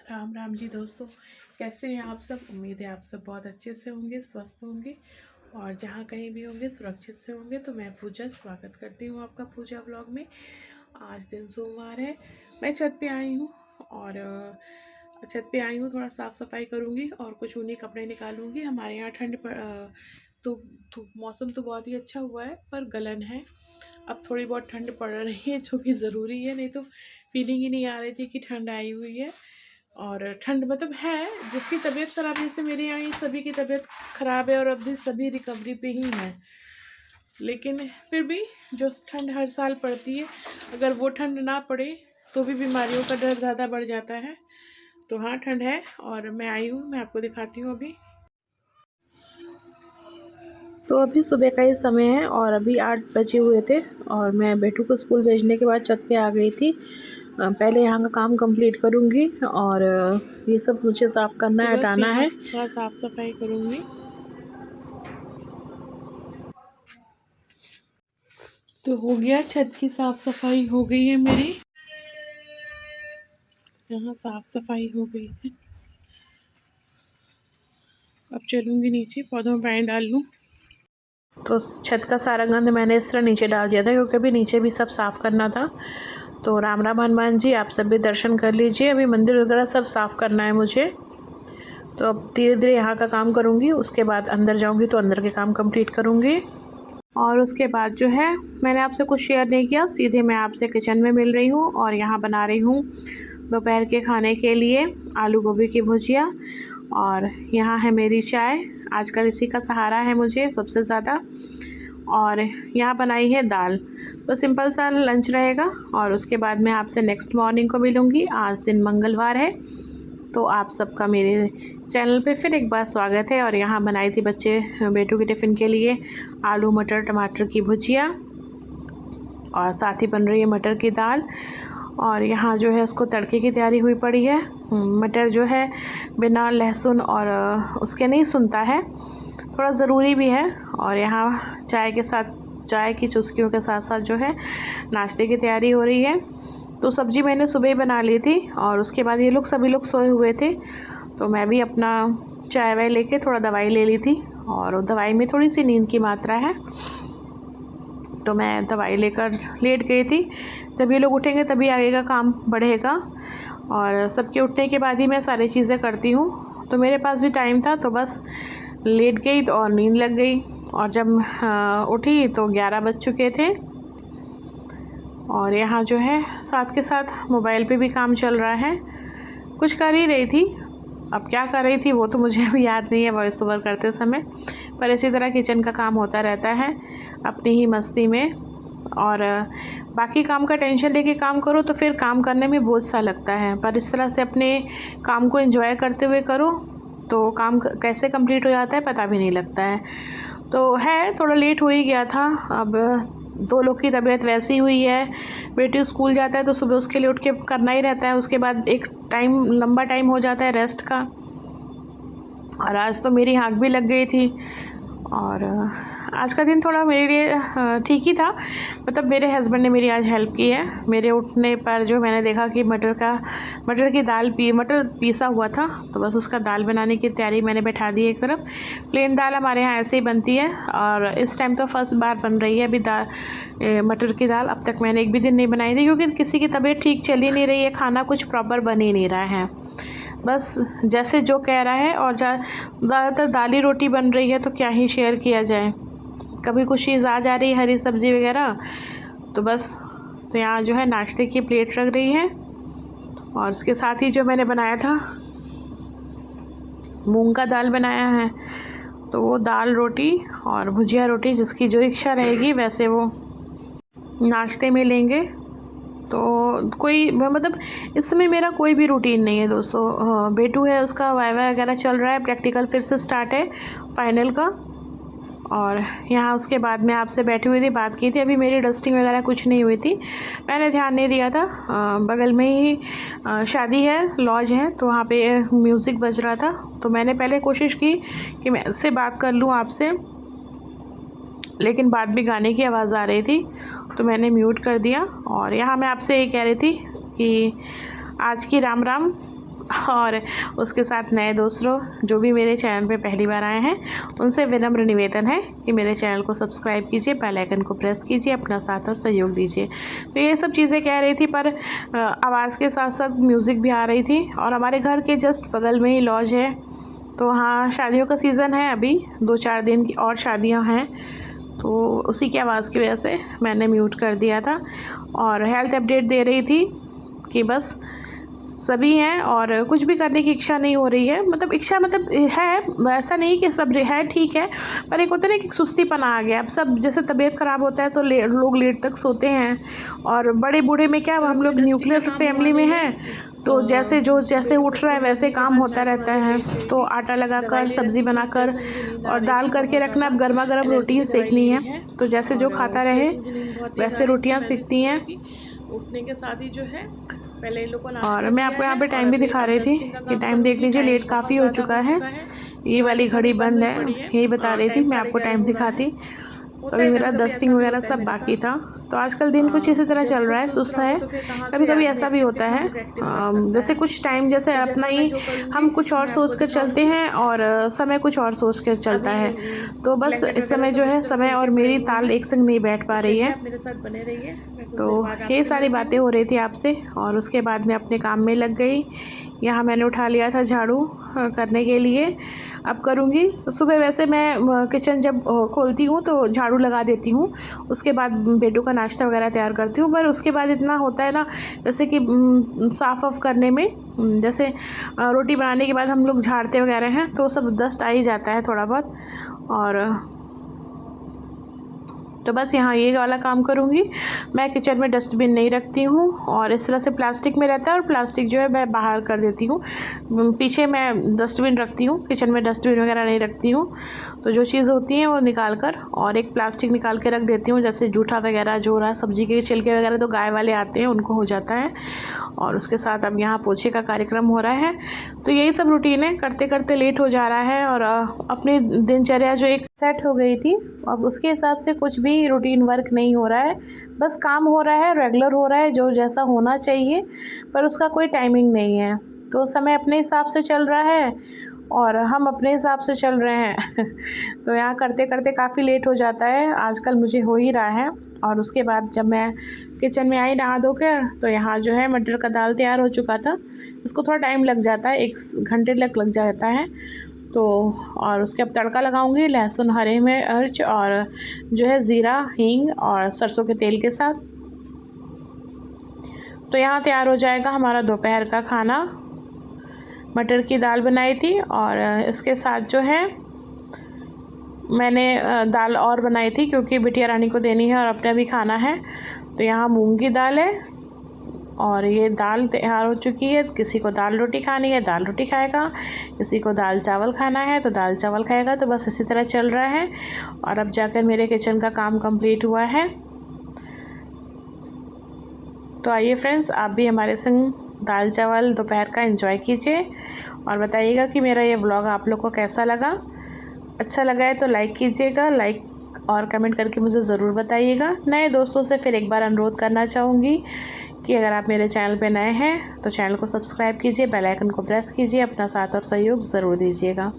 राम राम जी दोस्तों, कैसे हैं आप सब। उम्मीद है आप सब बहुत अच्छे से होंगे, स्वस्थ होंगे और जहाँ कहीं भी होंगे सुरक्षित से होंगे। तो मैं पूजा स्वागत करती हूँ आपका पूजा व्लॉग में। आज दिन सोमवार है, मैं छत पे आई हूँ और थोड़ा साफ़ सफाई करूँगी और कुछ ऊनी कपड़े निकालूँगी। हमारे यहाँ ठंड तो मौसम तो बहुत ही अच्छा हुआ है, पर गलन है। अब थोड़ी बहुत ठंड पड़ रही है जो कि ज़रूरी है, नहीं तो फीलिंग ही नहीं आ रही थी कि ठंड आई हुई है। और ठंड मतलब है, जिसकी तबीयत ख़राब, जैसे मेरे यहाँ सभी की तबीयत ख़राब है और अब भी सभी रिकवरी पे ही हैं। लेकिन फिर भी जो ठंड हर साल पड़ती है, अगर वो ठंड ना पड़े तो भी बीमारियों का डर ज़्यादा बढ़ जाता है। तो हाँ, ठंड है और मैं आई हूँ, मैं आपको दिखाती हूँ अभी। तो अभी सुबह का ही समय है और अभी 8 बजे हुए थे और मैं बेटू को स्कूल भेजने के बाद छत पे आ गई थी। पहले यहाँ का काम कंप्लीट करूँगी और ये सब मुझे साफ़ करना है, हटाना है। थोड़ा साफ़ सफाई करूँगी। तो हो गया, छत की साफ़ सफाई हो गई है मेरी। यहाँ साफ़ सफाई हो गई है। अब चलूँगी नीचे, पौधों में पानी डाल लूँ। तो छत का सारा गंद मैंने इस तरह नीचे डाल दिया था, क्योंकि अभी नीचे भी सब साफ़ करना था। तो राम राम हनुमान जी, आप सब भी दर्शन कर लीजिए। अभी मंदिर वगैरह सब साफ़ करना है मुझे। तो अब धीरे धीरे यहाँ का काम करूँगी, उसके बाद अंदर जाऊँगी तो अंदर के काम कंप्लीट करूँगी। और उसके बाद जो है, मैंने आपसे कुछ शेयर नहीं किया, सीधे मैं आपसे किचन में मिल रही हूँ और यहाँ बना रही हूँ दोपहर के खाने के लिए आलू गोभी की भुजिया। और यहाँ है मेरी चाय, आजकल इसी का सहारा है मुझे सबसे ज़्यादा। और यहाँ बनाई है दाल। तो सिंपल सा लंच रहेगा और उसके बाद मैं आपसे नेक्स्ट मॉर्निंग को मिलूँगी। आज दिन मंगलवार है, तो आप सबका मेरे चैनल पे फिर एक बार स्वागत है। और यहाँ बनाई थी बेटू के टिफ़िन के लिए आलू मटर टमाटर की भुजिया और साथ ही बन रही है मटर की दाल। और यहाँ जो है उसको तड़के की तैयारी हुई पड़ी है। मटर जो है बिना लहसुन और उसके नहीं सुनता है, थोड़ा ज़रूरी भी है। और यहाँ चाय के साथ, चाय की चुस्कियों के साथ साथ जो है नाश्ते की तैयारी हो रही है। तो सब्ज़ी मैंने सुबह ही बना ली थी और उसके बाद ये लोग सभी लोग सोए हुए थे, तो मैं भी अपना चाय वाय लेके थोड़ा दवाई ले ली थी। और दवाई में थोड़ी सी नींद की मात्रा है, तो मैं दवाई लेकर लेट गई थी। जब ये लोग उठेंगे तभी आगे का काम बढ़ेगा और सबके उठने के बाद ही मैं सारी चीज़ें करती हूँ। तो मेरे पास भी टाइम था, तो बस लेट गई तो और नींद लग गई। और जब उठी तो 11 बज चुके थे। और यहाँ जो है साथ के साथ मोबाइल पे भी काम चल रहा है, कुछ कर ही रही थी। अब क्या कर रही थी वो तो मुझे अभी याद नहीं है वॉइस ओवर करते समय, पर इसी तरह किचन का काम होता रहता है अपनी ही मस्ती में। और बाकी काम का टेंशन लेके काम करो तो फिर काम करने में बोझ सा लगता है, पर इस तरह से अपने काम को एंजॉय करते हुए करो तो काम कैसे कंप्लीट हो जाता है पता भी नहीं लगता है। तो है थोड़ा लेट हो ही गया था। अब 2 लोग की तबीयत वैसी हुई है, बेटी स्कूल जाता है तो सुबह उसके लिए उठ के करना ही रहता है, उसके बाद एक लंबा टाइम हो जाता है रेस्ट का। और आज तो मेरी आँख भी लग गई थी। और आज का दिन थोड़ा मेरे लिए ठीक ही था, मतलब मेरे हस्बैंड ने मेरी आज हेल्प की है। मेरे उठने पर जो मैंने देखा कि मटर पीसा हुआ था, तो बस उसका दाल बनाने की तैयारी मैंने बैठा दी एक तरफ। प्लेन दाल हमारे यहाँ ऐसे ही बनती है और इस टाइम तो फर्स्ट बार बन रही है अभी मटर की दाल। अब तक मैंने एक भी दिन नहीं बनाई थी, क्योंकि किसी की तबीयत ठीक चल ही नहीं रही है, खाना कुछ प्रॉपर बन ही नहीं रहा है, बस जैसे जो कह रहा है। और ज़्यादातर दाली रोटी बन रही है, तो क्या ही शेयर किया जाए। कभी कुछ चीज़ आ जा रही है, हरी सब्ज़ी वगैरह, तो बस। तो यहाँ जो है नाश्ते की प्लेट रख रही है और उसके साथ ही जो मैंने बनाया था मूंग का दाल बनाया है, तो वो दाल रोटी और भुजिया रोटी, जिसकी जो इच्छा रहेगी वैसे वो नाश्ते में लेंगे। तो कोई मतलब इस समय मेरा कोई भी रूटीन नहीं है दोस्तों। बेटू है, उसका वाइवा वगैरह चल रहा है, प्रैक्टिकल फिर से स्टार्ट है फाइनल का। और यहाँ उसके बाद में आपसे बैठी हुई थी, बात की थी। अभी मेरी डस्टिंग वगैरह कुछ नहीं हुई थी, मैंने ध्यान नहीं दिया था। बगल में ही शादी है, लॉज है, तो वहाँ पे म्यूज़िक बज रहा था। तो मैंने पहले कोशिश की कि मैं इससे बात कर लूँ आपसे, लेकिन बाद भी गाने की आवाज़ आ रही थी, तो मैंने म्यूट कर दिया। और यहाँ मैं आपसे ये कह रही थी कि आज की राम राम और उसके साथ नए दोस्तों जो भी मेरे चैनल पे पहली बार आए हैं उनसे विनम्र निवेदन है कि मेरे चैनल को सब्सक्राइब कीजिए, बेल आइकन को प्रेस कीजिए, अपना साथ और सहयोग दीजिए। तो ये सब चीज़ें कह रही थी, पर आवाज़ के साथ साथ म्यूज़िक भी आ रही थी। और हमारे घर के जस्ट बगल में ही लॉज है, तो हाँ शादियों का सीज़न है, अभी 2-4 दिन की और शादियाँ हैं, तो उसी की आवाज़ की वजह से मैंने म्यूट कर दिया था। और हेल्थ अपडेट दे रही थी कि बस सभी हैं और कुछ भी करने की इच्छा नहीं हो रही है। मतलब इच्छा मतलब है, ऐसा नहीं कि सब है, ठीक है, पर एक होता है ना कि सुस्तीपना आ गया। अब सब जैसे तबीयत ख़राब होता है तो लोग लेट तक सोते हैं, और बड़े बूढ़े में क्या, हम लोग न्यूक्लियर फैमिली में हैं, तो जैसे उठ रहा है वैसे काम होता रहता है। तो आटा लगाकर, सब्ज़ी बनाकर और दाल करके रखना, अब गर्मा गर्म रोटी सेकनी है, तो जैसे जो खाता रहे वैसे रोटियां सेकती हैं। उठने के साथ ही जो है पहले इन लोगों को, और मैं आपको यहाँ पे टाइम भी दिखा रही थी कि टाइम देख लीजिए, लेट काफ़ी हो चुका है। ये वाली घड़ी बंद है, यही बता रही थी, मैं आपको टाइम दिखाती। तो अभी मेरा डस्टिंग वगैरह सब बाकी था। तो आजकल दिन कुछ इसी तरह चल रहा है, सुस्त है। कभी कभी ऐसा भी होता है, जैसे कुछ टाइम जैसे अपना ही हम कुछ और सोच कर चलते हैं और समय कुछ और सोच कर चलता है। तो बस इस समय जो है समय और मेरी ताल एक संग नहीं बैठ पा रही है। मेरे साथ बने रहिए। तो ये सारी बातें हो रही थी आपसे, और उसके बाद मैं अपने काम में लग गई। यहाँ मैंने उठा लिया था झाड़ू करने के लिए, अब करूँगी। सुबह वैसे मैं किचन जब खोलती हूँ तो झाड़ू लगा देती हूँ, उसके बाद बेटों का नाश्ता वगैरह तैयार करती हूँ। पर उसके बाद इतना होता है ना, जैसे कि साफ़ ऑफ करने में, जैसे रोटी बनाने के बाद हम लोग झाड़ते वगैरह हैं तो सब डस्ट आ ही जाता है थोड़ा बहुत। और तो बस यहाँ ये वाला काम करूँगी। मैं किचन में डस्टबिन नहीं रखती हूँ, और इस तरह से प्लास्टिक में रहता है, और प्लास्टिक जो है मैं बाहर कर देती हूँ। पीछे मैं डस्टबिन रखती हूँ, किचन में डस्टबिन वगैरह नहीं रखती हूँ। तो जो चीज़ होती हैं वो निकाल कर, और एक प्लास्टिक निकाल के रख देती हूँ, जैसे जूठा वगैरह जो रहा, सब्ज़ी के छिलके वगैरह तो गाय वाले आते हैं उनको हो जाता है। और उसके साथ अब यहाँ पोछे का कार्यक्रम हो रहा है। तो यही सब रूटीन है, करते करते लेट हो जा रहा है। और अपनी दिनचर्या जो एक सेट हो गई थी, अब उसके हिसाब से कुछ भी रूटीन वर्क नहीं हो रहा है। बस काम हो रहा है, रेगुलर हो रहा है, जो जैसा होना चाहिए, पर उसका कोई टाइमिंग नहीं है। तो समय अपने हिसाब से चल रहा है और हम अपने हिसाब से चल रहे हैं। तो यहाँ करते करते काफ़ी लेट हो जाता है, आजकल मुझे हो ही रहा है। और उसके बाद जब मैं किचन में आई नहा धो कर, तो यहाँ जो है मटर का दाल तैयार हो चुका था। इसको थोड़ा टाइम लग जाता है, 1 घंटे लग जाता है। तो और उसके अब तड़का लगाऊंगी, लहसुन, हरे मिर्च और जो है ज़ीरा, हींग और सरसों के तेल के साथ। तो यहाँ तैयार हो जाएगा हमारा दोपहर का खाना। मटर की दाल बनाई थी, और इसके साथ जो है मैंने दाल और बनाई थी क्योंकि बिटिया रानी को देनी है और अपना भी खाना है। तो यहाँ मूंग की दाल है, और ये दाल तैयार हो चुकी है। किसी को दाल रोटी खानी है दाल रोटी खाएगा, किसी को दाल चावल खाना है तो दाल चावल खाएगा। तो बस इसी तरह चल रहा है। और अब जाकर मेरे किचन का काम कंप्लीट हुआ है। तो आइए फ्रेंड्स, आप भी हमारे संग दाल चावल दोपहर का एंजॉय कीजिए, और बताइएगा कि मेरा ये व्लॉग आप लोग को कैसा लगा। अच्छा लगा है तो लाइक कीजिएगा, लाइक और कमेंट करके मुझे ज़रूर बताइएगा। नए दोस्तों से फिर एक बार अनुरोध करना चाहूँगी कि अगर आप मेरे चैनल पे नए हैं तो चैनल को सब्सक्राइब कीजिए, बेल आइकन को प्रेस कीजिए, अपना साथ और सहयोग ज़रूर दीजिएगा।